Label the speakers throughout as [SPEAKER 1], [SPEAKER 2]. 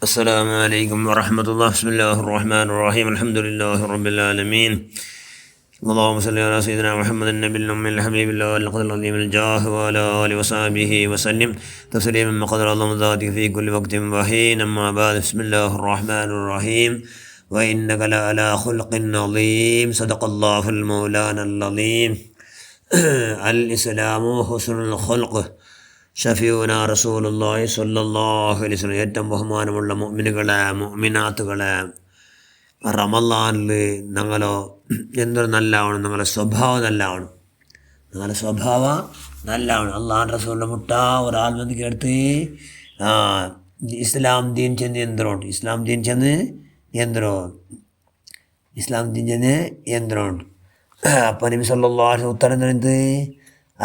[SPEAKER 1] السلام عليكم ورحمة الله. بسم الله الرحمن الرحيم. الحمد لله رب العالمين. اللهم صل على سيدنا محمد النبي الأمي الحبيب الله والقدر العظيم الجاه وعلى آله وصحبه وسلم تسليما مقدر اللهم ذاتك في كل وقت وحين. أما بعد، بسم الله الرحمن الرحيم. وإنك لعلى خلق عظيم. صدق الله المولانا العظيم. الإسلام حسن الخلق. ഷഫീഉന റസൂലുള്ളാഹി സ്വല്ലല്ലാഹു അലൈഹി വസല്ലം. ഏറ്റവും ബഹുമാനമുള്ള മുഅ്മിനുകളെ, മുഅ്മിനാത്തുകളെ, റമളാനിൽ ഞങ്ങളോ എന്തൊരു നല്ലവണ്ണം ഞങ്ങളുടെ സ്വഭാവം നല്ലവണ്ണം ഞങ്ങളുടെ സ്വഭാവം നല്ലവണ്ണം അള്ളാഹുവിൻ്റെ റസൂലിൻ്റെ മുട്ട ഒരാൾ വന്ന് കേട്ട് ഇസ്ലാം ദീൻ ചെന്ന് എന്തിനുണ്ട്, ഇസ്ലാം ദീൻ ചെന്ന് എന്തിനുണ്ട്, ഇസ്ലാം ദീൻ ചെന്ന് എന്തിനുണ്ട്. അപ്പം നബി സല്ലല്ലാഹു അലൈഹി വസല്ലം ഉത്തരം എന്ത്?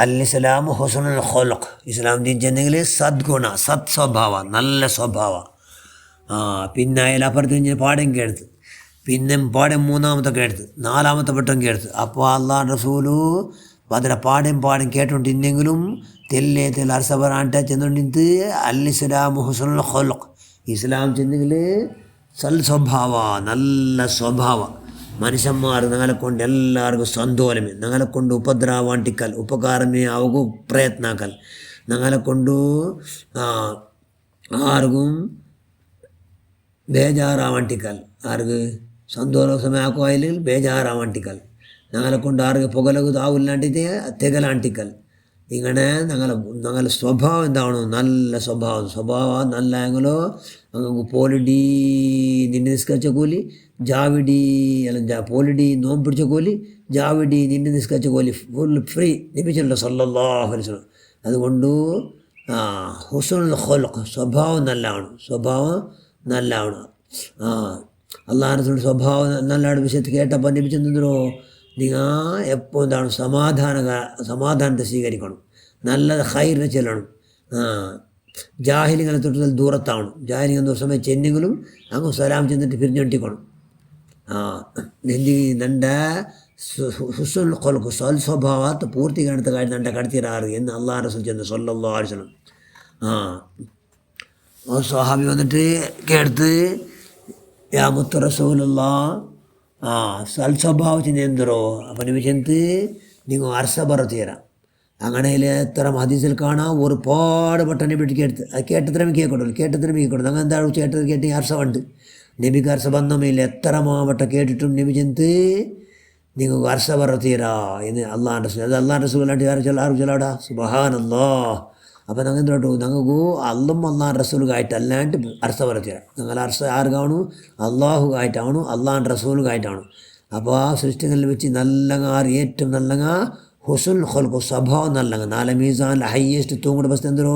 [SPEAKER 1] അൽ ഇസ്ലാമു ഹുസ്നുൽ ഖുൽഖ്. ഇസ്ലാം ദീൻ ചെന്നെങ്കിൽ സദ്ഗുണ, സത് സ്വഭാവ, നല്ല സ്വഭാവ. പിന്നെ അതിലപ്പുറത്ത് കഴിഞ്ഞ് പാഠം കേടുത്ത്, പിന്നെ പാഠം മൂന്നാമത്തെ കേടുത്ത്, നാലാമത്തെ വട്ടം കേടുത്ത്. അപ്പോൾ അള്ളാഹ് റസൂലു അതിലെ പാഠം കേട്ടോണ്ടിരുന്നെങ്കിലും തെല്ലേ അർസബറാണ്ട ചെന്നുകൊണ്ടിരുന്നത് അൽ ഇസ്ലാമു ഹുസ്നുൽ ഖുൽഖ്. ഇസ്ലാം ചെന്നെങ്കിൽ സൽ സ്വഭാവ, നല്ല സ്വഭാവ. മനുഷ്യന്മാർ ഞങ്ങളെ കൊണ്ട് എല്ലാവർക്കും സന്തോലമേ, ഞങ്ങളെ കൊണ്ട് ഉപദ്രവാണ്ടിക്കൽ, ഉപകാരമേ അവಗೂ പ്രയത്നാക്കൽ, ഞങ്ങളെ കൊണ്ട് ആർക്കും ബേജാറാവണ്ടിക്കൽ, ആർക്ക് സന്തോഷമാക്കോ അല്ലെങ്കിൽ ബേജാറാവണ്ടിക്കൽ, ഞങ്ങളെ കൊണ്ട് ആർക്ക് പുകലകു താവില്ലാണ്ടിട്ട് തെകലാണ്ടിക്കൽ. ഇങ്ങനെ ഞങ്ങളെ സ്വഭാവം എന്താവണം? നല്ല സ്വഭാവം നല്ല എങ്കിലോ അങ്ങ് പോലിടി നിന്നെ നിസ്കരിച്ച കൂലി, ജാവിടി അല്ല പോലിടി നോമ്പ് പിടിച്ച കൂലി, ജാവിടി നിന്നെ നിസ്കരിച്ച കൂലി ഫുൾ ഫ്രീ ലഭിച്ചിട്ടുണ്ട് സല്ലല്ലാഹു അലൈഹി വസല്ലം. അതുകൊണ്ട് ഹുസ്നുൽ ഖുൽഖ്, സ്വഭാവം നല്ലതാണ്. അള്ളാഹുവിൻ്റെ സ്വഭാവം നല്ലതാണ് വിഷയത്തിൽ കേട്ടപ്പോൾ ലഭിച്ചെന്തോ നിങ്ങൾ എപ്പോൾ എന്താണ് സമാധാനത്തെ സ്വീകരിക്കണം, നല്ല ഖൈറിനെ ചെല്ലണം. ജാഹിലിങ്ങളെ തൊട്ട് ദൂരത്താവണം. ജാഹിലിങ്ങൾ സമയം ചെന്നെങ്കിലും അങ്ങ് സലാം ചെന്നിട്ട് പിരിഞ്ഞൊട്ടിക്കണം. നൻ്റെ ഹുസ്നുൽ ഖുൽഖ്, സൽ സ്വഭാവത്ത് പൂർത്തീകരണത്തെ കാര്യം നൻ്റെ കടത്തിരാറ് എന്ന് അള്ളാഹു റസൂൽ ചെന്ന് സല്ലല്ലാഹു അലൈഹി വസല്ലം. സ്വഹാബി വന്നിട്ട് കേടുത്ത്, യാ മുത്ത് റസൂലുള്ളാഹ്, സൽ സ്വഭാവത്തിന് എന്തോ അപ്പം നബി ചെന്ന് നിങ്ങൾ അർസ പറത്തീരാം. അങ്ങനെ എത്ര ഹദീസിൽ കാണാം ഒരുപാട് പെട്ടെന്ന് നബി കേട്ട് അത് കേട്ടത്രമേ കേൾക്കണു അങ്ങനെ എന്താണ് കേട്ട് അർസമുണ്ട്. നബിക്ക് അർസ ബന്ധമില്ല. എത്ര മാവട്ടം കേട്ടിട്ടും നബി ചെന്ന് നിങ്ങൾക്ക് അർസ പറത്തീരാ എന്ന് അള്ളാഹുൻ്റെ റസൂൽ. അത് അള്ളാഹുൻ്റെ റസൂലായിട്ട് ആർക്ക് ചൊല്ലാടാ? സുബ്ഹാനല്ലാഹ്. അപ്പം ഞങ്ങൾ എന്തോട്ടു ഞങ്ങൾക്ക് അള്ളാഹ് റസൂലുകായിട്ട് അല്ലാണ്ട് അർസ പറത്തീരാ. ഞങ്ങൾ അർസ ആർക്കാണു? അള്ളാഹുകായിട്ടാണു, അള്ളാഹുൻ്റെ റസൂലുകായിട്ടാണ്. അപ്പോൾ ആ സൃഷ്ടികളിൽ വെച്ച് ഏറ്റവും നല്ലങ്ങ ഹുസ്നുൽ ഖുൽഖ്, സ്വഭാവം നല്ലങ്ങ. നാല് മീസാൻ ഹയ്യസ്റ്റ് തൂങ്ങുടെ ബസ് എന്തോ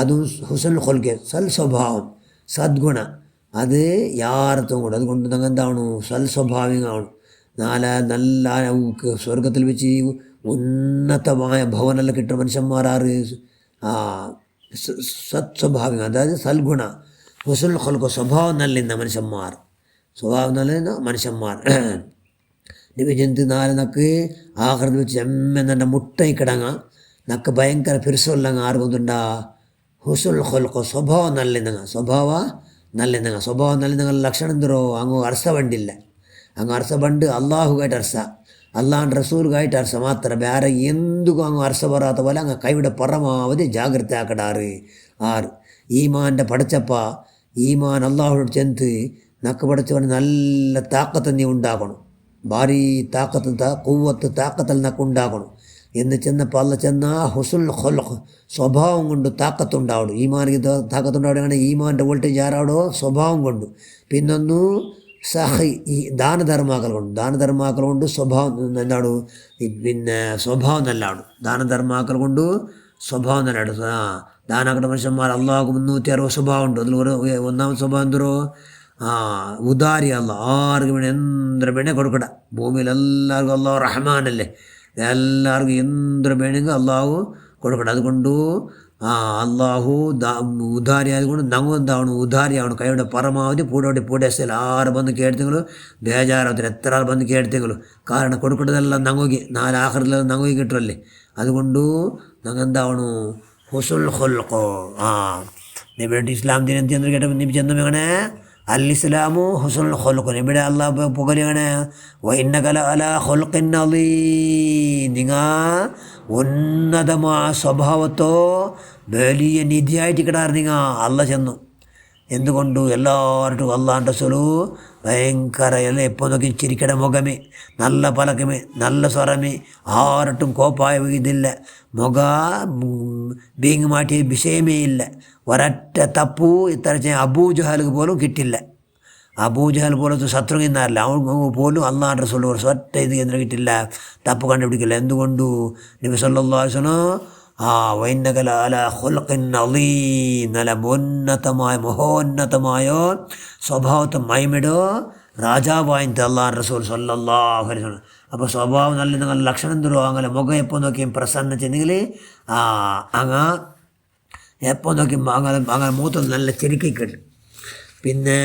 [SPEAKER 1] അതും ഹുസ്നുൽ ഖുൽഖ്, സൽ സ്വഭാവം, സദ്ഗുണ. അത് യാർത്തും കൂടെ അതുകൊണ്ട് ഞങ്ങൾ എന്താണ്? സൽ സ്വഭാവികമാണ്. നല്ല സ്വർഗത്തിൽ വെച്ച് ഉന്നതമായ ഭവനെല്ലാം കിട്ടുന്ന മനുഷ്യന്മാരാറ് സത് സ്വഭാവികം, അതായത് സൽഗുണ, ഹുസ്നുൽ ഖുൽഖ്, സ്വഭാവം നല്ല മനുഷ്യന്മാർ. നബി ജന്തു നാല് നക്ക് ആഹൃതി വെച്ച് എന്നെ മുട്ടയി കിടങ്ങ നക്ക് ഭയങ്കര പിരിസൊല്ലങ്ങ ആർക്കൊന്നുണ്ടാ? ഹുസ്നുൽ ഖുൽഖ്, സ്വഭാവം നല്ല ലക്ഷണം എന്തോ അങ്ങ് അർസ ബണ്ടില്ല. അങ്ങ് അർസ ബണ്ട് അള്ളാഹുകായിട്ട് അർസ, അള്ളാഹുൻ്റെ റസൂലുകായിട്ട് അർസ മാത്രം. വേറെ എന്തുക്കും അങ്ങ് അർസ പറയാത്ത പോലെ അങ്ങ് കൈവിടെ പരമാവധി ജാഗ്രത ആക്കടാറ്. ഈമാൻ്റെ പടച്ചപ്പ, ഈമാൻ അള്ളാഹുനോട് ചെന്ന് നക്ക് പടച്ചവന് നല്ല താക്കത്ത് നീ ഉണ്ടാക്കണം. ഭാരി താക്കത്തിൽ നക്ക് ഉണ്ടാക്കണം എന്ന് ചെന്നപ്പോൾ അല്ല ചെന്ന ഹുസ്നുൽ ഖുൽഖ്, സ്വഭാവം കൊണ്ട് താക്കത്തുണ്ടാവണം. ഈമാനിക്ക് താക്കത്തുണ്ടാവുകയാണ് ഈമാൻ്റെ വോൾട്ടേജ് ആരാടോ? സ്വഭാവം കൊണ്ട്. പിന്നൊന്നു ഈ ദാനധർമാക്കൾ കൊണ്ട് സ്വഭാവം എന്താണ്? പിന്നെ സ്വഭാവം നല്ലതാണ്. ദാനധർമാക്കൾ കൊണ്ട് സ്വഭാവം നല്ലതാണ്. ദാനാക്കട്ട മനുഷ്യന്മാർ അള്ളാഹു 360 സ്വഭാവം ഉണ്ട്. അതിൽ ഒന്നാമത്തെ സ്വഭാവം എന്തോ ഉദാരി. ആർക്കും വേണേ എന്തൊരു വേണേ കൊടുക്കട. ഭൂമിയിൽ എല്ലാവർക്കും അള്ളാഹു റഹ്മാനല്ലേ, എല്ലാവർക്കും എന്തൊരു വേണമെങ്കിൽ അള്ളാഹു കൊടുക്കട. അതുകൊണ്ട് അള്ളാഹു ഉദാരി ആയതുകൊണ്ട് ഞങ്ങൾ എന്താണ്? ഉദാരിയാണ്. കൈയുടെ പരമാവധി പൂടേസ്ഥൽ ആറ് ಬಂದು ಕೇಳ್ತಿಗಳು ಬೇಜಾರಾಗ್ತಾರೆ. എത്ര ആൾ ಬಂದು ಕೇಳ್ತಿಗಳು. കാരണം കൊടുക്കേണ്ടതെല്ലാം ഞങ്ങൾക്ക് നാല് ആഖിറത്തിലെല്ലാം ഞങ്ങൾക്ക് കിട്ടുമല്ലേ. അതുകൊണ്ട് ഞങ്ങൾ എന്താവണു? ഹുസ്നുൽ ഖുൽഖ്, നബിയുടെ ഇസ്ലാം ദിനം ചെന്ന് കേട്ടപ്പോൾ നബി ചെന്നും എങ്ങനെ അൽ ഇസ്ലാമു ഹുസ്നുൽ ഖുലുഖ്, നബിയുടെ അള്ളാഹ് പുകലിയാണ് വഇന്നക ലഅലാ ഖുലുഖിൻ അളീം, നിങ്ങൾ ഉന്നതമായ സ്വഭാവത്തോ വലിയ നിധിയായിട്ട് കിടാറ് നിങ്ങൾ അല്ല ചെന്നു. എന്തുകൊണ്ട് എല്ലാവരും അള്ളാൻ്റെ റസൂല് ഭയങ്കര എല്ലാം എപ്പോൾ നോക്കി ചിരിക്കട മുഖമേ, നല്ല പലകമേ, നല്ല സ്വരമേ, ആരട്ടും കോപ്പായ ഇതില്ല, മുഖ ബീങ് മാറ്റിയ വിഷയമേ ഇല്ല. ഒരൊറ്റ തപ്പു ഇത്ര അബൂജഹലുക്ക് പോലും കിട്ടില്ല. അബൂജഹൽ പോലത്തെ ശത്രു എന്നാറില്ല, അവൻ പോലും അള്ളാൻ്റെ റസൂൽ ഒറ്റ ഇത് കേന്ദ്രം കിട്ടില്ല, തപ്പ് കണ്ടുപിടിക്കില്ല. എന്തുകൊണ്ടു നബി സല്ലല്ലാഹു അലൈഹി വസല്ലം വഇന്നക ലഅലാ ഖുലുഖിൻ അളീം, നല്ല മഹോന്നതമായ സ്വഭാവത്തെ മൈമിടോ രാജാവായിട്ട് അള്ളാഹ് റസൂൽ സല്ലല്ലാഹു അലൈഹി വസല്ലം. അപ്പോൾ സ്വഭാവം നല്ല നിങ്ങൾ ലക്ഷണം തരുമോ അങ്ങനെ മുഖം എപ്പോൾ നോക്കിയും പ്രസന്ന ചെന്നെങ്കിൽ അങ്ങ് എപ്പോൾ നോക്കിയും അങ്ങനെ മൂത്തൊന്ന് നല്ല ചെരുക്കിക്കിട്ടും. പിന്നെ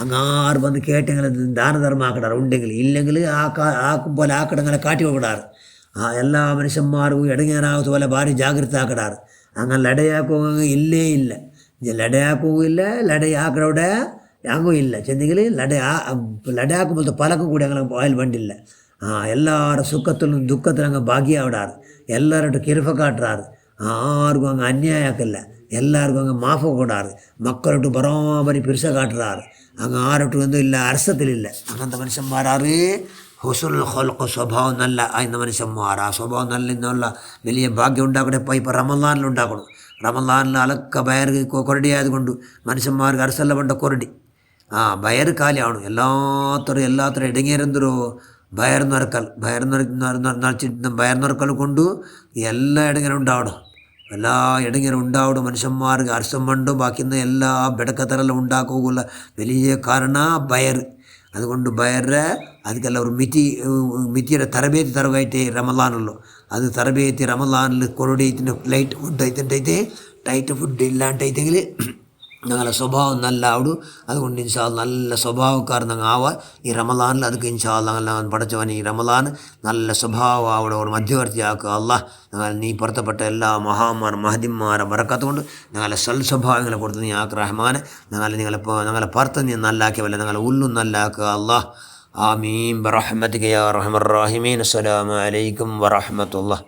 [SPEAKER 1] അങ്ങാറ് വന്ന് കേട്ടെങ്കിൽ ദാനധർമ്മം ആക്കിടാറ്, ഉണ്ടെങ്കിൽ ഇല്ലെങ്കിൽ ആക്കും പോലെ ആക്കിടങ്ങളെ കാട്ടി വെക്കിടാറ്. എല്ലാ മനുഷ്യന്മാർക്കും ഇടങ്ങേറാകത്ത പോലെ ഭാര്യ ജാഗ്രത ആക്കിടാറ്. അങ്ങനെ ലടയാക്കുക ഇല്ലേ ഇല്ല, ലടയാക്കുകയില്ല, ലടയാക്കടവിടെ അങ്ങും ഇല്ല ചെന്നെങ്കിൽ ലടയാക്കുമ്പോഴത്തെ പലക്കും കൂടി അങ്ങനെ പോയാൽ വേണ്ടില്ല. എല്ലാവരുടെ സുഖത്തിലും ദുഃഖത്തിലും അങ്ങ് ഭാഗ്യമാവിടാറ്, എല്ലാവരുടെ കിരുഫ കാട്ടാറ്, ആർക്കും അങ്ങ് അന്യായാക്കില്ല, എല്ലാവർക്കും അങ്ങ് മാഫ് കൂടാറ്, മക്കളോട്ട് ബറാബരി പിരിച്ച കാട്ടുറാറ്, അങ്ങ് ആരോട്ടും ഒന്നും ഇല്ല, അരസത്തിലില്ല. അങ്ങനത്തെ മനുഷ്യന്മാരാറ് ഹുസ്നുൽ ഖുലുഖ്, സ്വഭാവം നല്ല ആയിരുന്ന മനുഷ്യന്മാർ. ആ സ്വഭാവം നല്ല എന്നുള്ള വലിയ ഭാഗ്യം ഉണ്ടാക്കണേ. ഇപ്പോൾ റമളാനിലുണ്ടാക്കണം. റമളാനിൽ അലക്ക ബയർ കൊരടി ആയതുകൊണ്ട് മനുഷ്യന്മാർക്ക് അരസല്ല പണ്ട കൊരടി ബയർ കാലിയാണ്. എല്ലാത്തരും ഇടങ്ങേരെന്തരോ ബയർ നിറക്കൽ, ബയർ നിറക്കൽ കൊണ്ട് എല്ലാ ഇടങ്ങേരും ഉണ്ടാവണം, എല്ലാ ഇടങ്ങേരും ഉണ്ടാവണം. മനുഷ്യന്മാർക്ക് അരസം പണ്ടോ ബാക്കിയുള്ള എല്ലാ ബെടക്കത്തരെല്ലാം ഉണ്ടാക്കുകയുള്ള വലിയ കാരണം ബയർ. അതുകൊണ്ട് ബയറ് ಅದಕ್ಕೆಲ್ಲ ಅವರು ಮಿತಿಯ ತರಬೇತಿ ತರಗೈತೆ ರಮಲಾನಲ್ಲೂ ಅದು ತರಬೇತಿ ರಮಲಾನಲ್ಲಿ ಕೊರಡಿ ಐತೆ, ಲೈಟ್ ಫುಡ್ ಐತೆ, ടൈറ്റ് ഫുഡ് ഇല്ലാണ്ടൈത്തെങ്കിൽ ഞങ്ങളുടെ സ്വഭാവം നല്ല ആവിടും. അതുകൊണ്ട് ഇൻഷാ അല്ലാഹ് നല്ല സ്വഭാവക്കാർ ഞങ്ങൾ ആവാം ഈ റമലാനിൽ. അതൊക്കെ ഇൻഷാ അല്ലാഹ് ഞങ്ങൾ പഠിച്ചവൻ ഈ റമലാൻ നല്ല സ്വഭാവം അവിടെ ഒരു മധ്യവർത്തിയാക്കുക. അല്ലാഹ് ഞങ്ങൾ നീ പുറത്തപ്പെട്ട എല്ലാ മഹാന്മാർ മഹദിന്മാരെ ബറക്കത്തുകൊണ്ട് ഞങ്ങളെ സ്വഭാവങ്ങളെ കൊടുത്ത് നീ ആക്ക് റഹ്മാനെ. ഞങ്ങളെ പുറത്ത് നീ നല്ലാക്കിയവല്ല, ഞങ്ങളെ ഉള്ളും നല്ലാക്കുക. അല്ലാഹ് ആമീൻ ബിറഹ്മതിക യാ അർഹമർ റഹീമീൻ. അസ്സലാമു അലൈക്കും വറഹ്മത്തുള്ളാഹി.